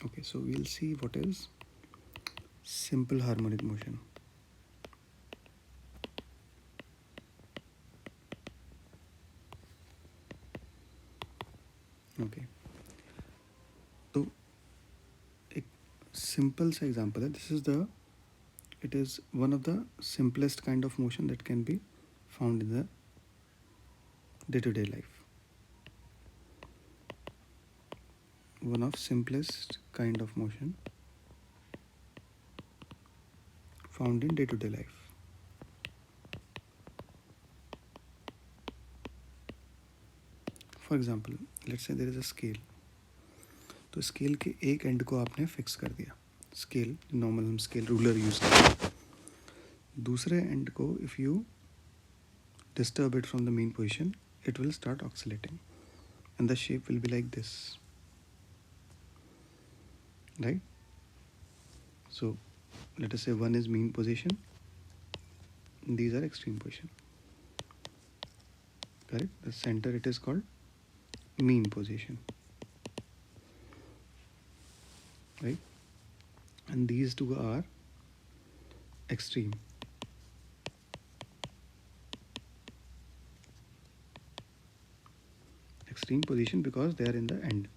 Okay, so we'll see what is simple harmonic motion. Okay, so एक simple सा example है. It is one of the simplest kind of motion that can be found in the day-to-day life. One of simplest kind of motion found in day-to-day life. For example, let's say there is a scale. तो scale के एक and को आपने fix कर दिया. Scale normal हम scale ruler use करते हैं. दूसरे एंड को if you disturb it from the mean position, it will start oscillating and the shape will be like this, right? So let us say one is mean position, these are extreme position, correct? The center, it is called mean position, right? And these two are extreme. Extreme position because they are in the end.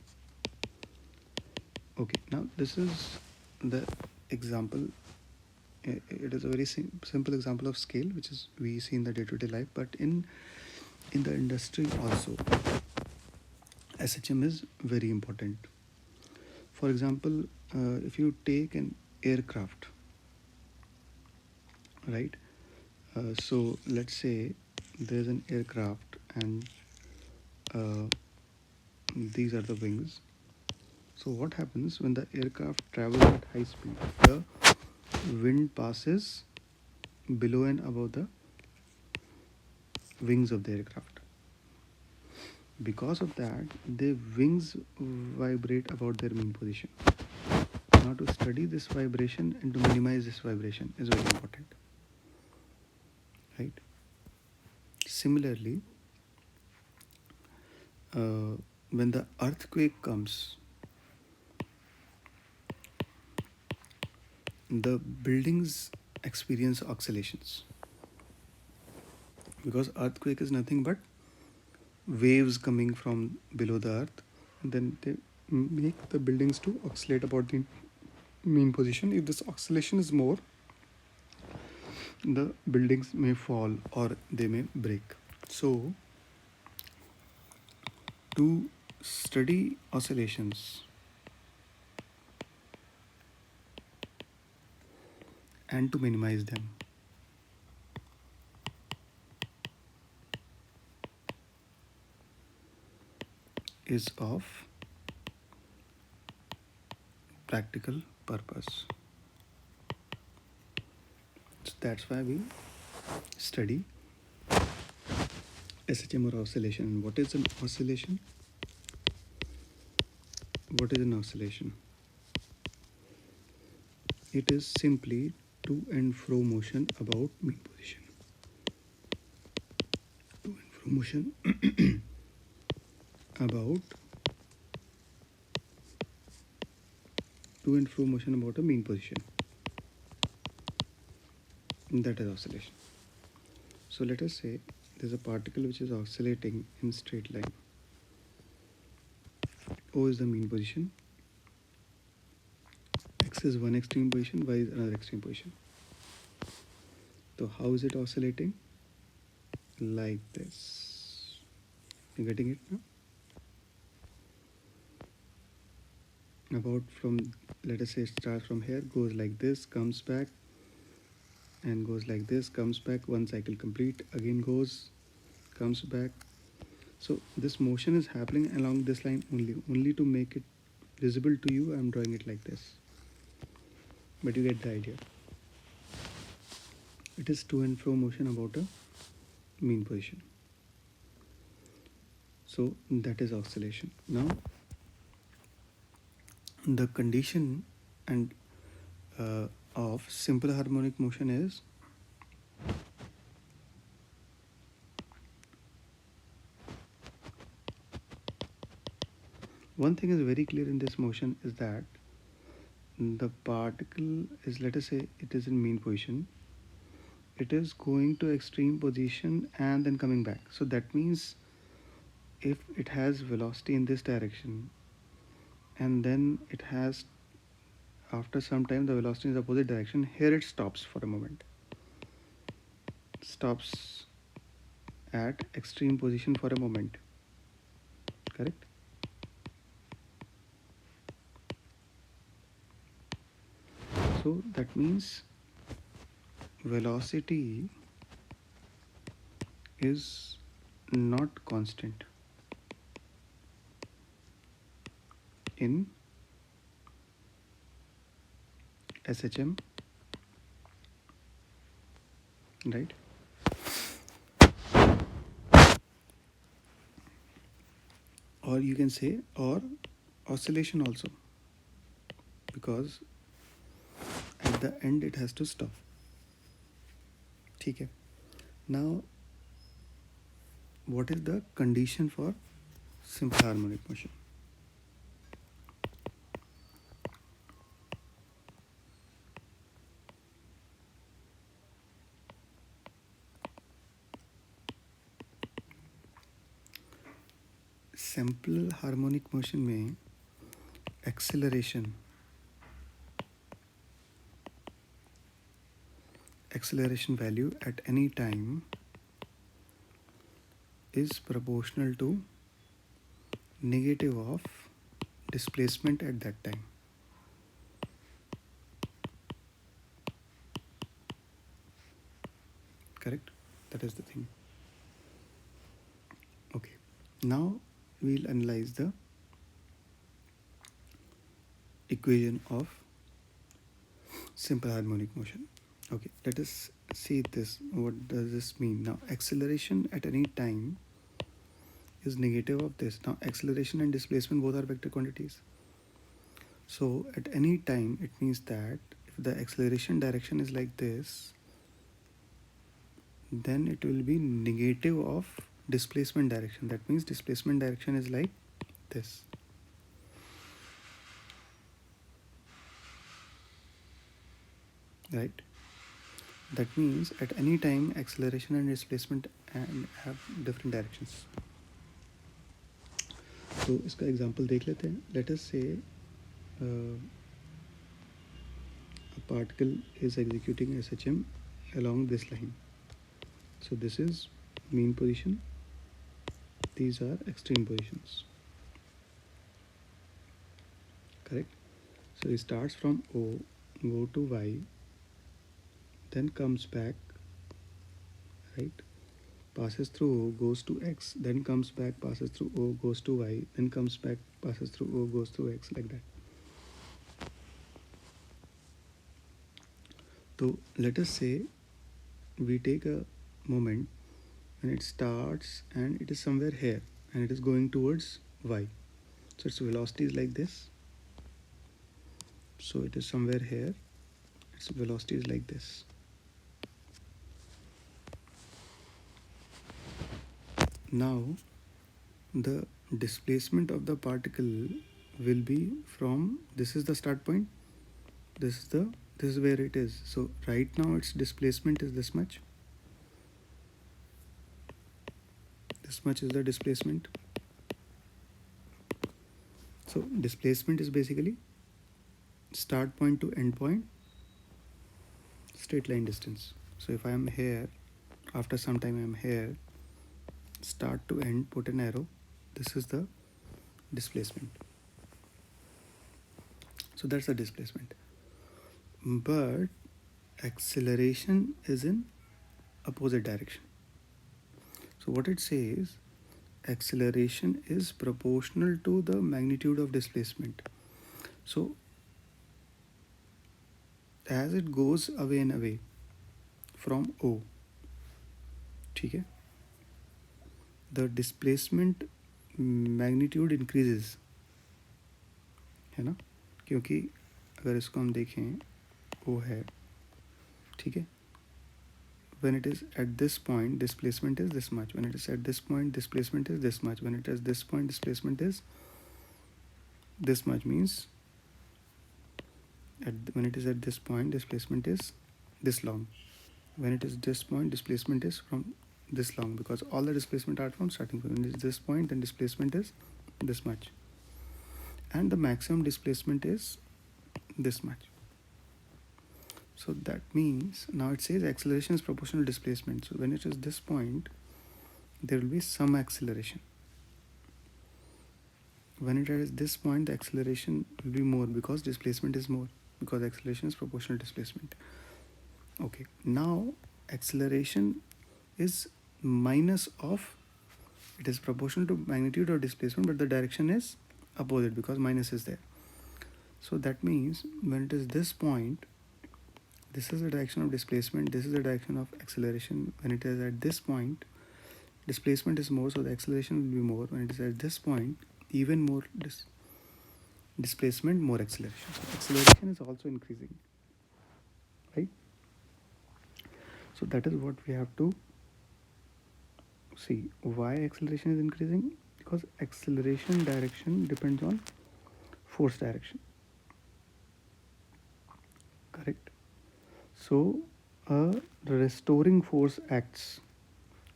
Okay, now this is the example. It is a very simple example of scale which is we see in the day-to-day life, but in the industry also SHM is very important. For example, if you take an aircraft, right? So let's say there's an aircraft and these are the wings. So what happens when the aircraft travels at high speed? The wind passes below and above the wings of the aircraft. Because of that, the wings vibrate about their mean position. Now to study this vibration and to minimize this vibration is very important, right? Similarly, when the earthquake comes, the buildings experience oscillations because earthquake is nothing but waves coming from below the earth, and then they make the buildings to oscillate about the mean position. If this oscillation is more, the buildings may fall or they may break. So to study oscillations and to minimize them, is of practical purpose. So that's why we study SHM or oscillation. And what is an oscillation? What is an oscillation? It is simply to and fro motion about mean position. To and fro motion about a mean position. And that is oscillation. So let us say there's a particle which is oscillating in straight line. O is the mean position. X is one extreme position, Y is another extreme position. So how is it oscillating? Like this. You getting it now? About from, let us say, starts from here, goes like this, comes back, and goes like this, comes back, one cycle complete, again goes, comes back. So this motion is happening along this line only to make it visible to you. I'm drawing it like this, but you get the idea. It is to and fro motion about a mean position. So that is oscillation. Now the condition and of simple harmonic motion is one thing is very clear in this motion is that the particle is, let us say it is in mean position, it is going to extreme position and then coming back. So that means if it has velocity in this direction and then it has, after some time the velocity in the opposite direction, here it stops for a moment, stops at extreme position for a moment, correct? So that means velocity is not constant in SHM, right? Or you can say, or oscillation also, because at the end it has to stop. ठीक है. Now, what is the condition for simple harmonic motion? Simple harmonic motion में acceleration value at any time is proportional to negative of displacement at that time. Correct? That is the thing. Okay. Now we'll analyze the equation of simple harmonic motion. Okay, let us see this. What does this mean? Now, acceleration at any time is negative of this. Now, acceleration and displacement both are vector quantities. So, at any time, it means that if the acceleration direction is like this, then it will be negative of displacement direction. That means displacement direction is like this. Right? That means at any time acceleration and displacement and have different directions. तो इसका example देख लेते हैं. Let us say a particle is executing SHM along this line. So this is mean position, these are extreme positions, correct? So it starts from O, go to Y, then comes back, right? Passes through O, goes to X, then comes back, passes through O, goes to Y, then comes back, passes through O, goes to X, like that. So let us say we take a moment when it starts and it is somewhere here and it is going towards Y. So its velocity is like this. So it is somewhere here, its velocity is like this. Now the displacement of the particle will be from, this is the start point, this is where it is. So right now its displacement is this much. This much is the displacement. So displacement is basically start point to end point, straight line distance. So if I am here, after some time I am here, start to end, put an arrow, this is the displacement. So that's the displacement. But acceleration is in opposite direction. So what it says, acceleration is proportional to the magnitude of displacement. So as it goes away and away from O, ठीक है, the displacement magnitude increases, है ना? क्योंकि अगर इसको हम देखें, O है, ठीक है, when it is at this point displacement is this much, when it is at this point displacement is this much, when it is this point displacement is this much, means when it is at this point, displacement is this long. When it is this point, displacement is from this long, because all the displacement are from starting point. When it is this point, then displacement is this much, and the maximum displacement is this much. So that means now it says acceleration is proportional to displacement. So when it is this point, there will be some acceleration. When it is this point, the acceleration will be more because displacement is more, because acceleration is proportional to displacement. Okay, now acceleration is minus of, it is proportional to magnitude of displacement, but the direction is opposite because minus is there. So that means when it is this point, this is the direction of displacement, this is the direction of acceleration. When it is at this point, displacement is more, so the acceleration will be more. When it is at this point, even more displacement, more acceleration. So acceleration is also increasing, right? So that is what we have to see. Why acceleration is increasing? Because acceleration direction depends on force direction, correct? So a restoring force acts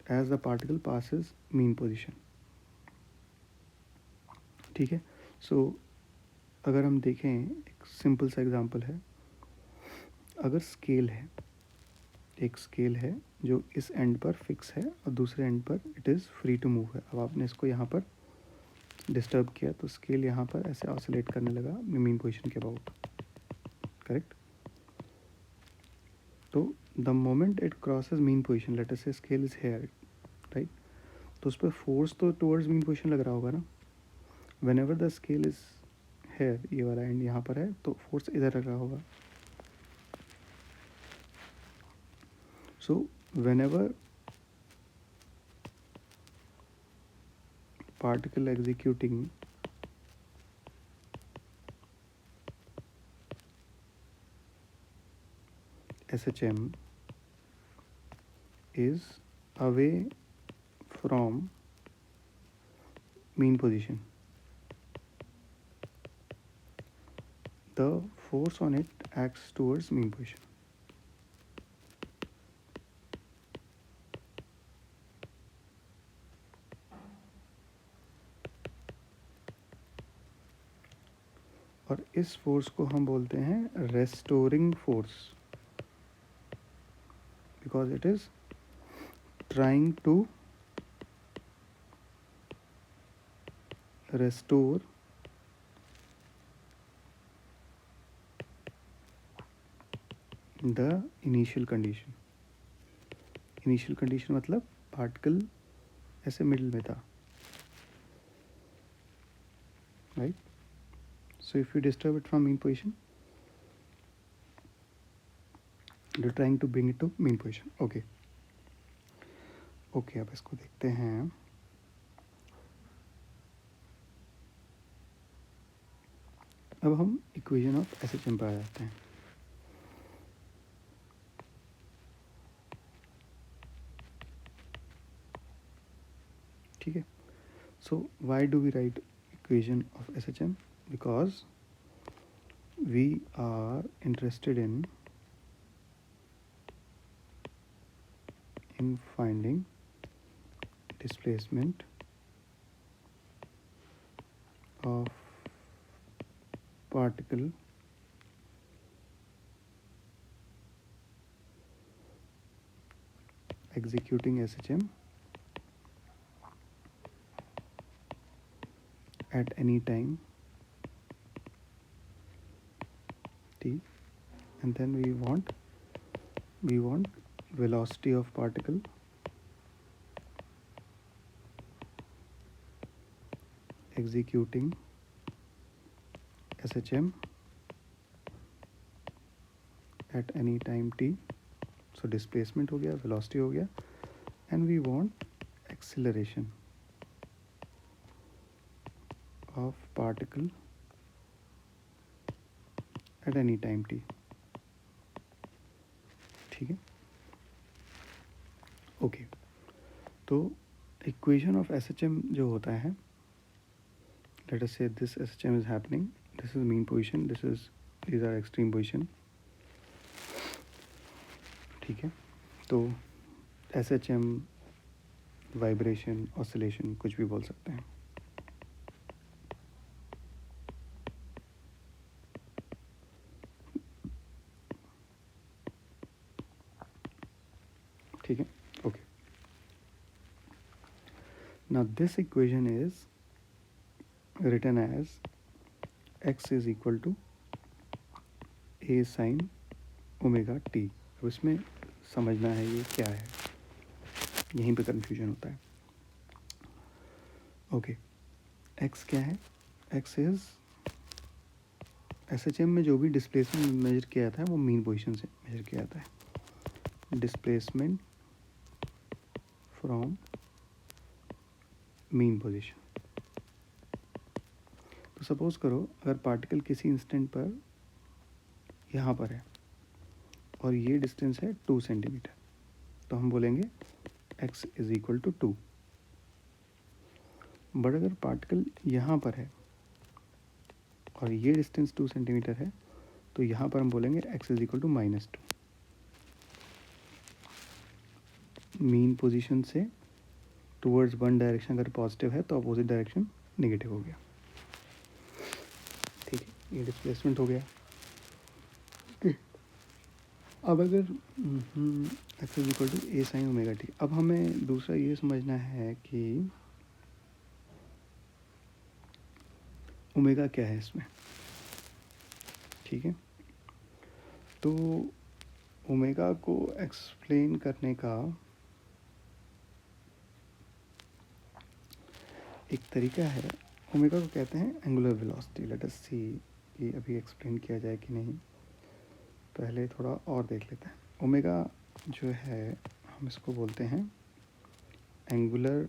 as the particle passes mean position. ठीक है. सो अगर हम देखें, एक simple सा example है. अगर scale है, एक स्केल है जो इस एंड पर फिक्स है और दूसरे एंड पर it is free to move है. अब आपने इसको यहाँ पर डिस्टर्ब किया तो स्केल यहाँ पर ऐसे ऑसिलेट करने लगा मीन पोजीशन के अबाउट, करेक्ट? तो the moment it crosses mean position, let us से स्केल इज हेयर, राइट? तो उस पर फोर्स तो टुवर्ड्स मीन पोजीशन लग रहा होगा ना. Whenever the scale is here, ये वाला एंड यहाँ पर है, तो फोर्स इधर लग रहा होगा. So whenever particle executing SHM is away from mean position, the force on it acts towards mean position. और इस फोर्स को हम बोलते हैं restoring force, because it is trying to restore the initial condition. Initial condition मतलब particle ऐसे middle में था, right? So if you disturb it from mean position, you're trying to bring it to mean position. Okay. Okay, अब इसको देखते हैं. अब हम इक्वेशन ऑफ SHM पर आ जाते हैं. ठीक है. So why do we write equation of SHM? Because we are interested in finding displacement of particle executing SHM at any time t, and then we want velocity of particle executing SHM at any time t. So displacement हो गया, velocity हो गया, and we want acceleration of particle at any time t. ठीक है. Okay. तो equation of SHM जो होता है, let us say this SHM is happening, this is mean position, this is these are extreme position. ठीक है, तो SHM, vibration, oscillation, कुछ भी बोल सकते हैं. ठीक है, okay. Now this equation is written as x is equal to a sin omega t. अब इसमें समझना है ये क्या है, यहीं पे कन्फ्यूजन होता है. ओके, x क्या है? x इज SHM में जो भी डिस्प्लेसमेंट मेजर किया जाता है वो मीन पोजीशन से मेजर किया जाता है. Displacement from mean position. तो सपोज करो अगर पार्टिकल किसी इंस्टेंट पर यहाँ पर है और ये डिस्टेंस है 2 सेंटीमीटर, तो हम बोलेंगे x is equal to 2. But अगर पार्टिकल यहाँ पर है और ये डिस्टेंस 2 सेंटीमीटर है, तो यहाँ पर हम बोलेंगे x is equal to -2. Mean position से टूवर्ड्स वन डायरेक्शन अगर पॉजिटिव है तो अपोजिट डायरेक्शन नेगेटिव हो गया. ठीक है, ये डिस्प्लेसमेंट हो गया. अब अगर x is equal to a sin omega t, अब हमें दूसरा ये समझना है कि ओमेगा क्या है इसमें. ठीक है, तो ओमेगा को एक्सप्लेन करने का एक तरीका है. ओमेगा को कहते हैं एंगुलर वेलोसिटी. लेट अस सी ये अभी एक्सप्लेन किया जाए कि नहीं. पहले थोड़ा और देख लेते हैं. ओमेगा जो है हम इसको बोलते हैं एंगुलर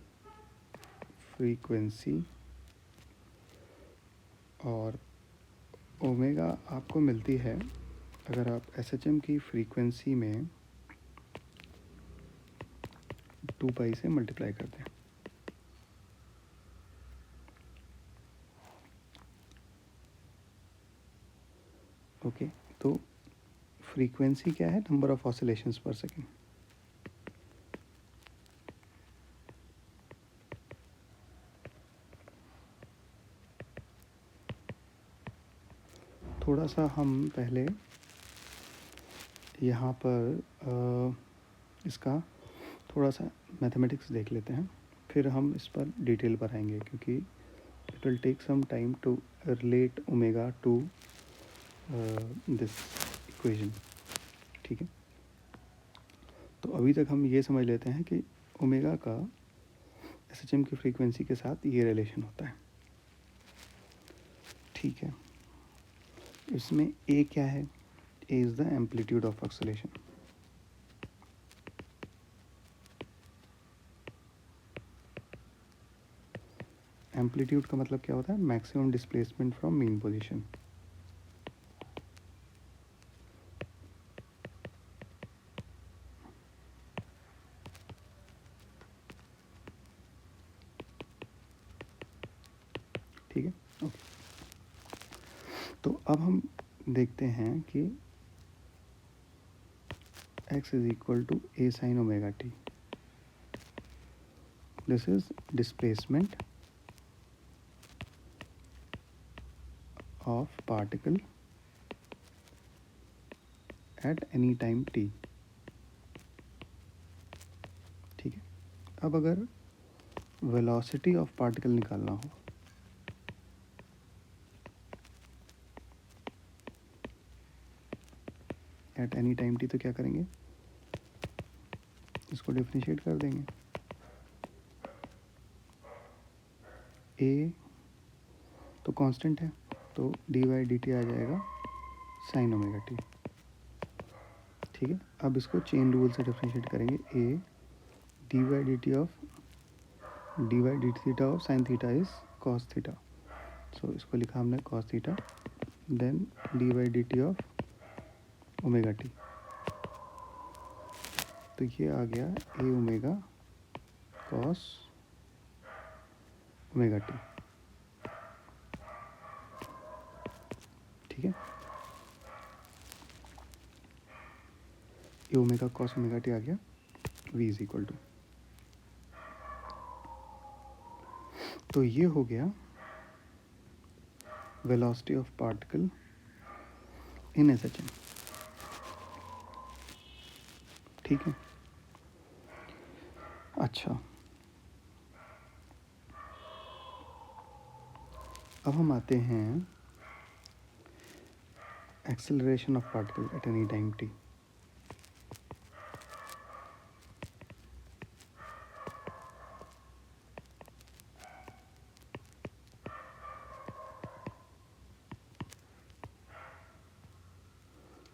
फ्रीक्वेंसी, और ओमेगा आपको मिलती है अगर आप SHM की फ्रीक्वेंसी में 2 पाई से मल्टीप्लाई करते हैं. ओके, तो फ्रीक्वेंसी क्या है? नंबर ऑफ ऑसिलेशंस पर सेकेंड. थोड़ा सा हम पहले यहाँ पर इसका थोड़ा सा मैथमेटिक्स देख लेते हैं, फिर हम इस पर डिटेल पर आएंगे, क्योंकि it will take some time to relate omega to this equation. ठीक है, तो अभी तक हम ये समझ लेते हैं कि ओमेगा का SHM की फ्रीक्वेंसी के साथ ये रिलेशन होता है. ठीक है, इसमें A क्या है? A is the amplitude of oscillation. Amplitude का मतलब क्या होता है? Maximum displacement from mean position. ठीक है, ओके. तो अब हम देखते हैं कि x is equal to a sin omega t. This is displacement of particle at any time t. ठीक है, अब अगर वेलोसिटी ऑफ पार्टिकल निकालना हो, एट एनी टाइम t, तो क्या करेंगे? इसको डिफरेंशिएट कर देंगे. a तो कांस्टेंट है, तो dy/dt आ जाएगा sin ओमेगा t. ठीक है, अब इसको चेन रूल से डिफरेंशिएट करेंगे. a dy/dt of sin theta is cos theta. So इसको लिखा हमने cos theta, then dy/dt of omega t. तो ये आ गया a omega cos omega t. ठीक है, ये ओमेगा कॉस ओमेगा टी आ गया v इज इक्वल टू, तो ये हो गया velocity of particle in SHM. ठीक है, अच्छा अब हम आते हैं acceleration of particle at any time t।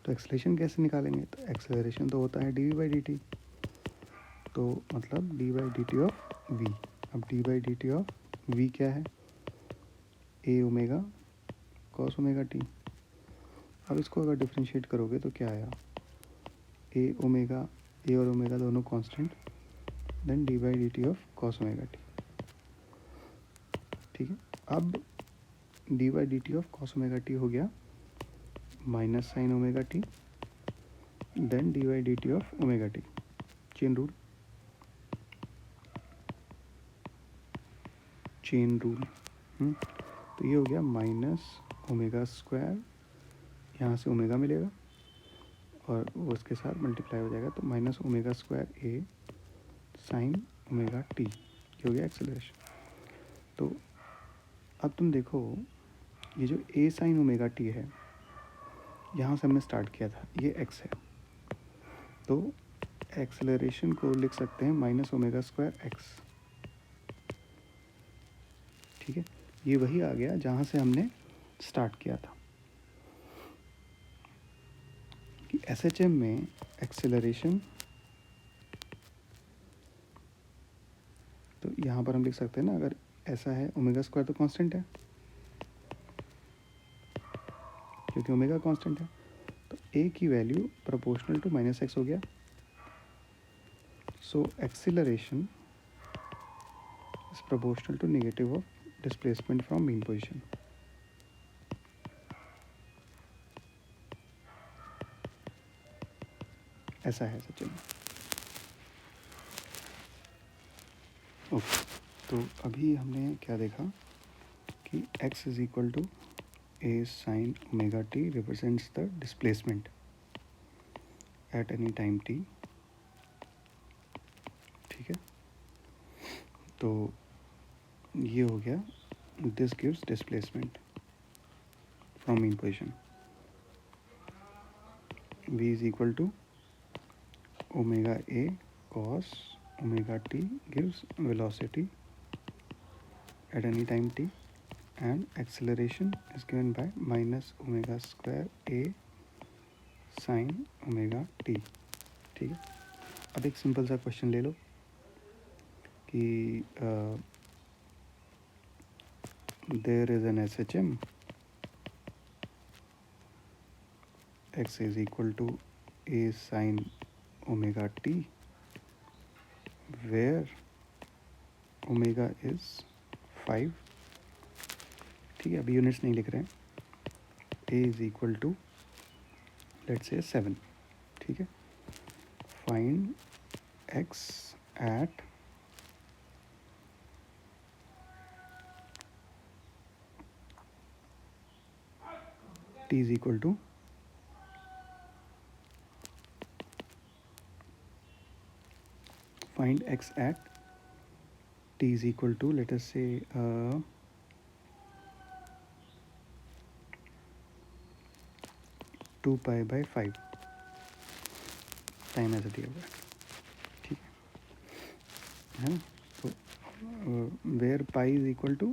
तो एक्सेलरेशन कैसे निकालेंगे, तो एक्सेलरेशन तो होता है डी बाई डी टी, तो मतलब d by d t of v. अब d by d t of v क्या है, a omega cos omega t. अब इसको अगर डिफ्रेंशिएट करोगे तो क्या आया, ए ओमेगा, ए और ओमेगा दोनों constant, then d by d t of cos omega t. ठीक है, अब d by d t of cos omega t हो गया minus sine omega t, then d by d t of omega t, chain rule, chain rule. तो ये हो गया minus omega square, यहाँ से ओमेगा मिलेगा और वो उसके साथ मल्टीप्लाई हो जाएगा, तो माइनस ओमेगा स्क्वायर ए साइन ओमेगा टी, ये हो गया एक्सेलरेशन। तो अब तुम देखो ये जो ए साइन ओमेगा टी है, यहाँ से हमने स्टार्ट किया था, ये एक्स है, तो एक्सेलरेशन को लिख सकते हैं माइनस ओमेगा स्क्वायर एक्स। ठीक है, ये वही आ गया जहाँ से हमने स्टार्ट किया था कि एसएचएम में एक्सेलरेशन, तो यहाँ पर हम लिख सकते हैं ना, अगर ऐसा है ओमेगा स्क्वायर तो कांस्टेंट है क्योंकि ओमेगा कांस्टेंट है, तो ए की value proportional to minus x हो गया। So acceleration is proportional to negative of displacement from mean position. ऐसा है सचिन। ओके, तो अभी हमने क्या देखा कि x is equal to a sine omega t represents the displacement at any time t। ठीक है, तो ये हो गया, this gives displacement from mean position. v is equal to omega a cos omega t gives velocity at any time t, and acceleration is given by minus omega square a sin omega t। ठीक है, अब एक simple सा question ले लो कि there is an SHM, x is equal to a sin omega t where omega is 5। ठीक है, अभी यूनिट्स नहीं लिख रहे हैं। a is equal to let's say 7। ठीक है, find x at t is equal to find x at t is equal to let us say 2 pi by 5 time ऐसा दिया हुआ है। ठीक है ना, तो where pi is equal to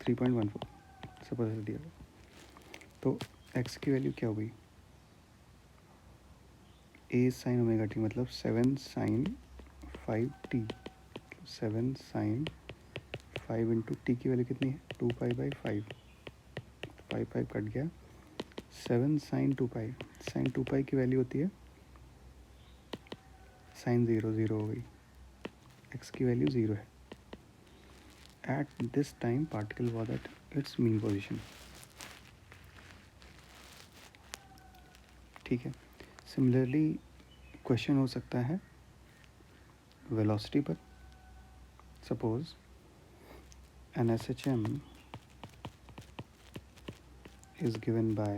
3.14 suppose ऐसा दिया हुआ, तो x की वैल्यू क्या हो गई, a साइन ओमेगा टी मतलब 7 sine 5t, 7 sine 5 into t की वैल्यू कितनी है 2 पाई बाई 5, 5 कट गया, 7 साइन 2 पाई, साइन 2 पाई की वैल्यू होती है साइन 0 0 हो गई, x की वैल्यू 0 है। At this time particle was at its mean position. ठीक है, सिमिलरली क्वेश्चन हो सकता है वेलोसिटी पर. Suppose an SHM is given by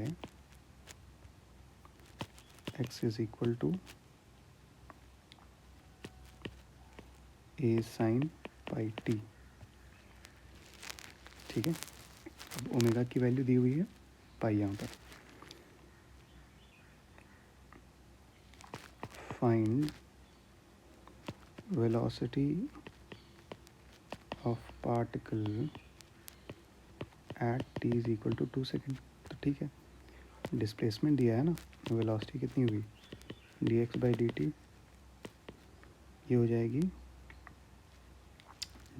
x is equal to a sin pi t. ठीक है, अब ओमेगा की वैल्यू दी हुई है पाई यहाँ पर. Find velocity of particle at t is equal to 2 second. तो ठीक है, डिस्प्लेसमेंट दिया है ना, वेलोसिटी कितनी हुई dx बाई dt. ये हो जाएगी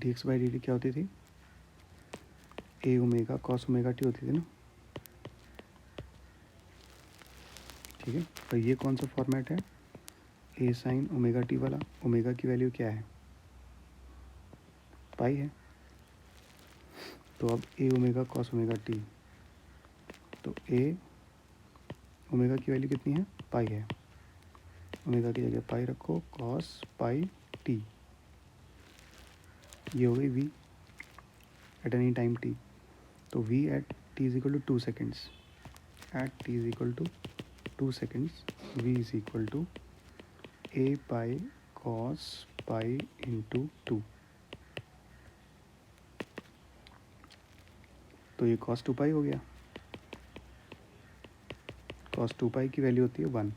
dx बाई dt क्या होती थी, a omega cos omega T होती थी ना. ठीक है, तो ये कौन सा फॉर्मेट है, a साइन ओमेगा टी वाला. ओमेगा की वैल्यू क्या है, पाई है. तो अब a omega cos omega t, तो a ओमेगा की वैल्यू कितनी है, पाई है. ओमेगा की जगह पाई रखो, कॉस पाई टी. ये हो गई v at any time t. तो v at t is equal to 2 seconds. At t is equal to 2 seconds v is equal to a pi cos pi into 2. तो ये cos 2 पाई हो गया. Cos 2 पाई की value होती है 1.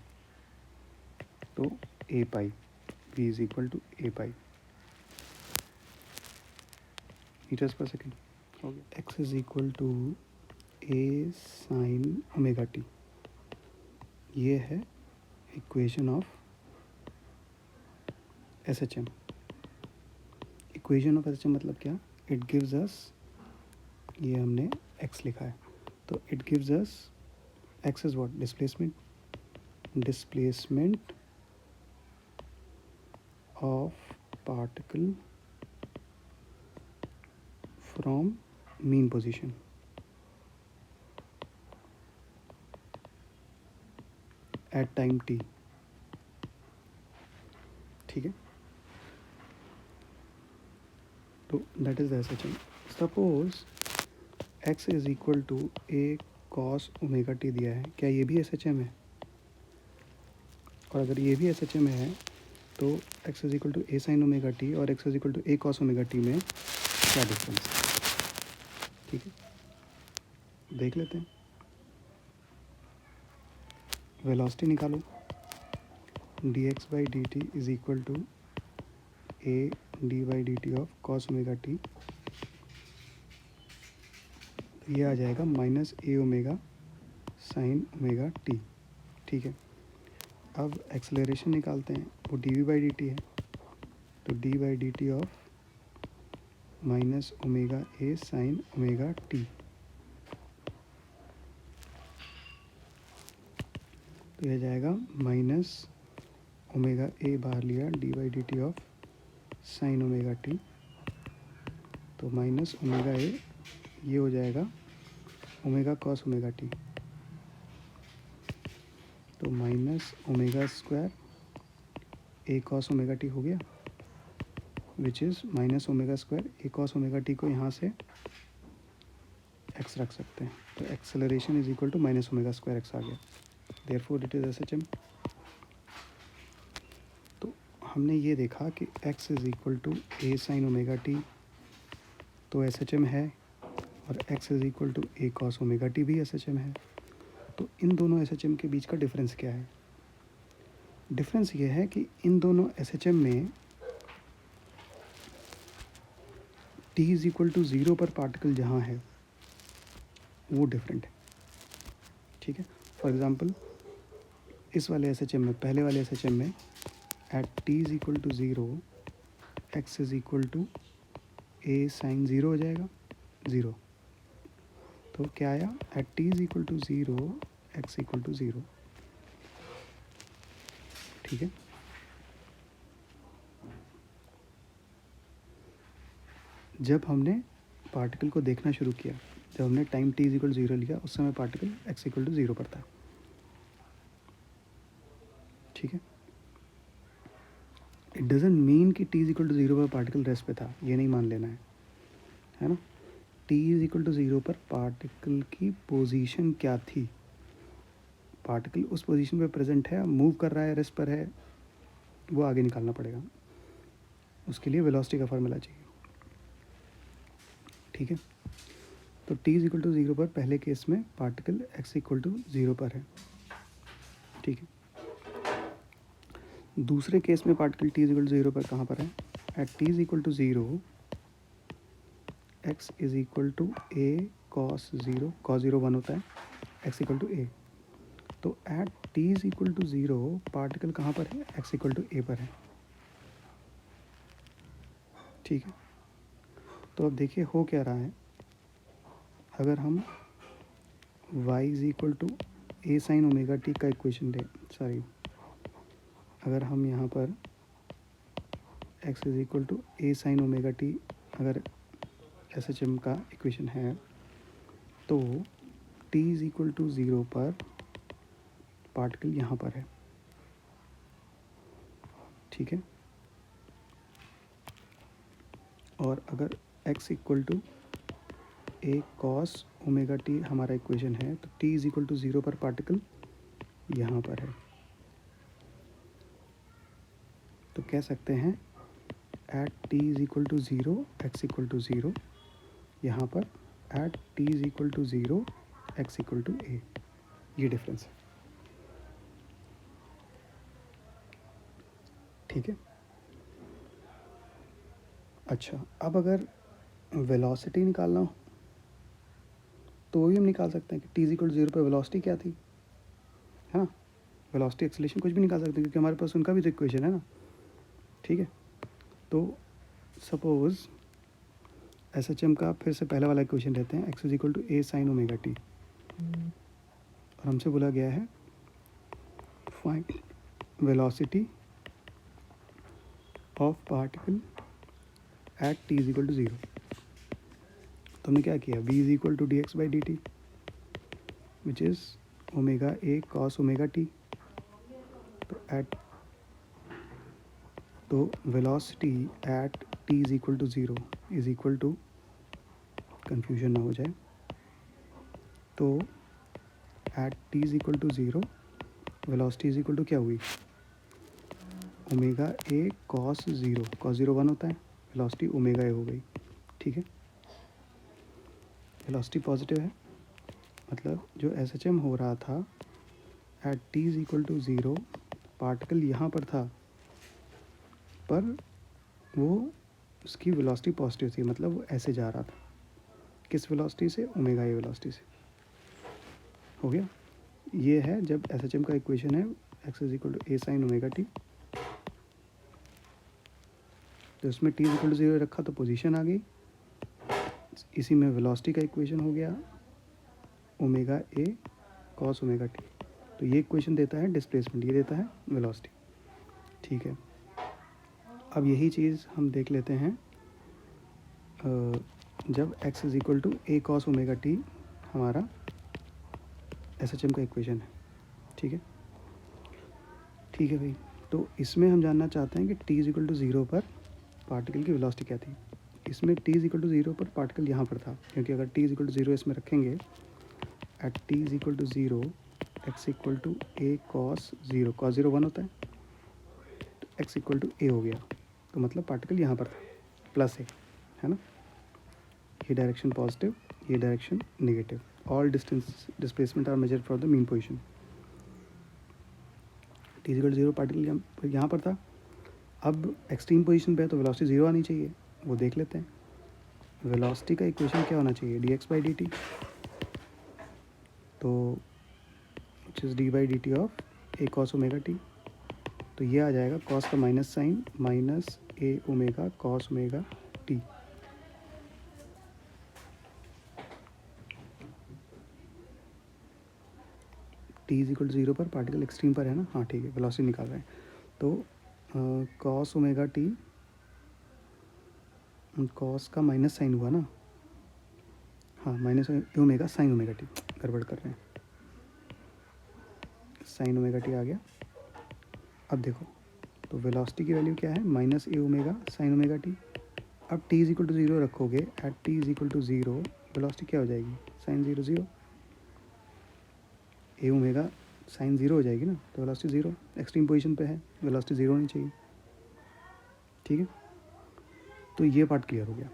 तो a पाई v is equal to a pi metres per second हो गया. x is equal to a sine omega t. ये है equation of SHM. Equation of SHM मतलब क्या, इट गिव्स अस, ये हमने x लिखा है, तो it gives us x is what, displacement of particle from mean position at time t. ठीक है, तो that is the SHM. Suppose x is equal to a cos omega t दिया है, क्या ये भी SHM है, और अगर ये भी SHM है तो x is equal to a sine omega t और x is equal to a cos omega t में क्या डिफरेंस है. ठीक है, देख लेते हैं. वेलोसिटी निकालो, dx by d t is equal to a d by d t of cos omega t. ये आ जाएगा minus a omega sine omega t. ठीक है, अब एक्सेलरेशन निकालते हैं, वो डी बाई डी टी है, तो D by d t of minus omega A sine omega t. तो यह जाएगा माइनस ओमेगा ए बाहर लिया, D by d t of sine omega t. तो माइनस ओमेगा ए, ये हो जाएगा ओमेगा कॉस ओमेगा टी. तो माइनस ओमेगा स्क्वायर ए कॉस ओमेगा टी हो गया, which is minus omega square A cos omega T को यहाँ से एक्स रख सकते हैं. तो acceleration is equal to minus omega square x आ गया. Therefore it is SHM. तो हमने ये देखा कि x is equal to a sine omega t तो SHM है, और x is equal to a cos omega t भी SHM है. तो इन दोनों SHM के बीच का डिफरेंस क्या है, डिफरेंस ये है कि इन दोनों SHM में t इज इक्वल टू 0 पर पार्टिकल जहाँ है वो डिफरेंट है. ठीक है, फॉर एग्ज़ाम्पल इस वाले SHM में, पहले वाले SHM में at t is equal to 0 x is equal to a sine 0 हो जाएगा 0. तो क्या आया, at t is equal to 0 x equal to 0. ठीक है, जब हमने पार्टिकल को देखना शुरू किया, जब हमने time t is equal to 0 लिया, उस समय पार्टिकल x इक्वल टू 0 पर था. ठीक है, इट डजेंट मीन कि t इज इक्वल टू 0 पर पार्टिकल रेस्ट पे था, ये नहीं मान लेना है ना। t इज इक्वल टू 0 पर पार्टिकल की पोजीशन क्या थी, पार्टिकल उस पोजीशन पे प्रेजेंट है, मूव कर रहा है, रेस्ट पर है, वो आगे निकालना पड़ेगा, उसके लिए वेलोसिटी का फार्मूला चाहिए। ठीक है, तो t इज इक्वल टू 0 पर पहले केस में पार्टिकल x इक्वल टू 0 पर है। ठीक है, दूसरे केस में particle t is equal to 0 पर कहाँ पर है, at t is equal to 0 x is equal to a cos 0, cos 0 1 होता है, x इक्वल टू a, तो at t is equal to 0 particle कहाँ पर है, x इक्वल टू a पर है। ठीक है, तो अब देखिए हो क्या रहा है, अगर हम y is equal to a sine omega t का इक्वेशन दे, सॉरी, अगर हम यहाँ पर x is equal to a sine omega t अगर SHM का इक्वेशन है, तो t इज इक्वल टू 0 पर पार्टिकल यहाँ पर है। ठीक है, और अगर x equal to a cos omega t हमारा इक्वेशन है, तो t इज इक्वल टू 0 पर पार्टिकल यहाँ पर है। तो कह सकते हैं at t is equal to 0 x equal to 0, यहाँ पर at t is equal to 0 x equal to a, ये डिफरेंस है। ठीक है, अच्छा, अब अगर वेलोसिटी निकालना हो तो भी हम निकाल सकते हैं कि t इज इक्वल टू 0 पर वेलोसिटी क्या थी, है ना, वेलोसिटी एक्सेलरेशन कुछ भी निकाल सकते हैं क्योंकि हमारे पास उनका भी तो इक्वेशन है ना। ठीक है, तो सपोज SHM का फिर से पहला वाला इक्वेशन रहते हैं, x is equal to a sine omega t, और हमसे बोला गया है find velocity of particle at t is equal to 0। तो हमने क्या किया, v is equal to d x by d t which is omega a cos omega t, तो velocity at t is equal to 0 is equal to, confusion ना हो जाए, तो at t is equal to 0 velocity is equal to क्या हुई, omega a cos 0, cos 0 1 होता है, velocity omega a हो गई। ठीक है, वेलोसिटी पॉजिटिव है, मतलब जो SHM हो रहा था at t is equal to 0, particle यहाँ पर था, पर वो उसकी वेलोसिटी पॉजिटिव थी, मतलब वो ऐसे जा रहा था, किस वेलोसिटी से, ओमेगा ए वेलोसिटी से। हो गया, ये है जब SHM का इक्वेशन है x is equal to a sine omega t, तो इसमें t इज इक्वल टू 0 रखा तो पोजीशन आ गई, इसी में वेलोसिटी का इक्वेशन हो गया omega A cos omega t, तो ये इक्वेशन देता है डिस्प्लेसमेंट, ये देता है वेलोसिटी। ठीक है, अब यही चीज़ हम देख लेते हैं जब x is equal to a cos omega t हमारा SHM का इक्वेशन है। ठीक है, ठीक है भाई, तो इसमें हम जानना चाहते हैं कि t इज इक्वल टू 0 पर पार्टिकल की वेलोसिटी क्या थी। इसमें t इज इक्वल टू 0 पर पार्टिकल यहाँ पर था, क्योंकि अगर t इज इक्वल टू 0 इसमें रखेंगे, at t is equal to 0 x equal to a cos 0, cos 0 1 होता है, तो x इक्वल टू a हो गया, तो मतलब पार्टिकल यहाँ पर था, प्लस है ना, ये डायरेक्शन पॉजिटिव, ये direction negative, all distance displacement are measured for the mean position. t equal 0 particle यहाँ पर था, अब एक्सट्रीम पोजीशन पे है तो वेलोसिटी 0 आनी चाहिए, वो देख लेते हैं। वेलोसिटी का इक्वेशन क्या होना चाहिए, d x by d t, तो which is d by d t of a cos omega t, तो ये आ जाएगा कॉस का minus sine minus a omega cos omega t. t is equal to 0 पर पार्टिकल एक्सट्रीम पर है ना, हाँ ठीक है, वेलोसिटी निकाल रहे हैं, तो कॉस ओमेगा टी, कॉस का माइनस साइन हुआ ना, हाँ minus omega sine omega T, गड़बड़ कर रहे हैं, साइन ओमेगा टी आ गया, अब देखो, तो वेलोसिटी की वैल्यू क्या है, minus a omega sine omega t. अब t is equal to zero रखोगे, at t is equal to zero velocity क्या हो जाएगी, sine zero zero, a omega sine zero हो जाएगी ना, तो वेलोसिटी ज़ीरो, एक्सट्रीम पोजीशन पे है, वेलोसिटी ज़ीरो होनी चाहिए। ठीक है, तो ये पार्ट क्लियर हो गया।